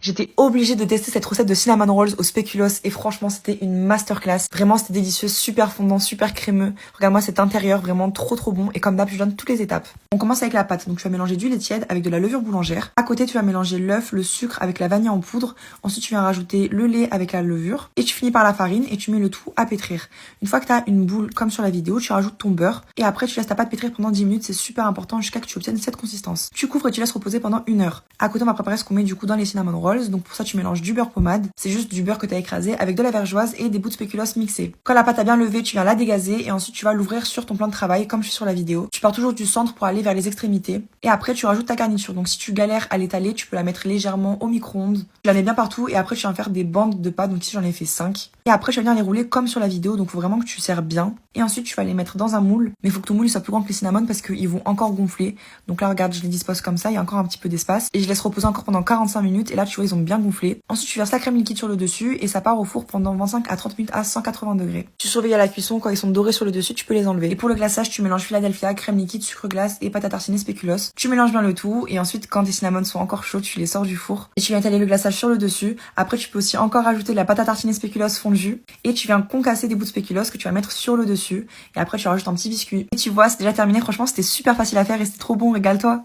J'étais obligée de tester cette recette de cinnamon rolls au spéculoos et franchement c'était une masterclass. Vraiment c'était délicieux, super fondant, super crémeux. Regarde-moi cet intérieur, vraiment trop bon. Et comme d'hab, je donne toutes les étapes. On commence avec la pâte. Donc tu vas mélanger du lait tiède avec de la levure boulangère. À côté tu vas mélanger l'œuf, le sucre avec la vanille en poudre. Ensuite tu viens rajouter le lait avec la levure. Et tu finis par la farine et tu mets le tout à pétrir. Une fois que tu as une boule comme sur la vidéo, tu rajoutes ton beurre. Et après tu laisses ta pâte pétrir pendant 10 minutes. C'est super important jusqu'à que tu obtiennes cette consistance. Tu couvres et tu laisses reposer pendant 1 heure. À côté on va préparer ce qu'on met du coup dans les cinnamon rolls. Donc pour ça tu mélanges du beurre pommade, c'est juste du beurre que tu as écrasé avec de la vergeoise et des bouts de spéculoos mixés. Quand la pâte a bien levé, tu viens la dégazer et ensuite tu vas l'ouvrir sur ton plan de travail comme je suis sur la vidéo. Tu pars toujours du centre pour aller vers les extrémités et après tu rajoutes ta garniture. Donc si tu galères à l'étaler, tu peux la mettre légèrement au micro-ondes. Tu la mets bien partout et après tu viens faire des bandes de pâte. Donc ici j'en ai fait 5. Et après je viens les rouler comme sur la vidéo, donc faut vraiment que tu serres bien. Et ensuite tu vas les mettre dans un moule, mais il faut que ton moule soit plus grand que les cinnamon parce qu'ils vont encore gonfler. Donc là regarde, je les dispose comme ça, il y a encore un petit peu d'espace et je laisse reposer encore pendant 45 minutes et là tu vois ils ont bien gonflé. Ensuite tu verses la crème liquide sur le dessus et ça part au four pendant 25 à 30 minutes à 180 degrés. Tu surveilles à la cuisson, quand ils sont dorés sur le dessus, tu peux les enlever. Et pour le glaçage, tu mélanges Philadelphia, crème liquide, sucre glace et pâte à tartiner spéculoos. Tu mélanges bien le tout et ensuite quand tes cinnamons sont encore chauds, tu les sors du four et tu viens étaler le glaçage sur le dessus. Après tu peux aussi encore rajouter de la pâte à tartiner spéculoos fondue et tu viens concasser des bouts de spéculoos que tu vas mettre sur le dessus et après tu rajoutes un petit biscuit. Et tu vois, c'est déjà terminé, franchement c'était super facile à faire et c'était trop bon, régale-toi.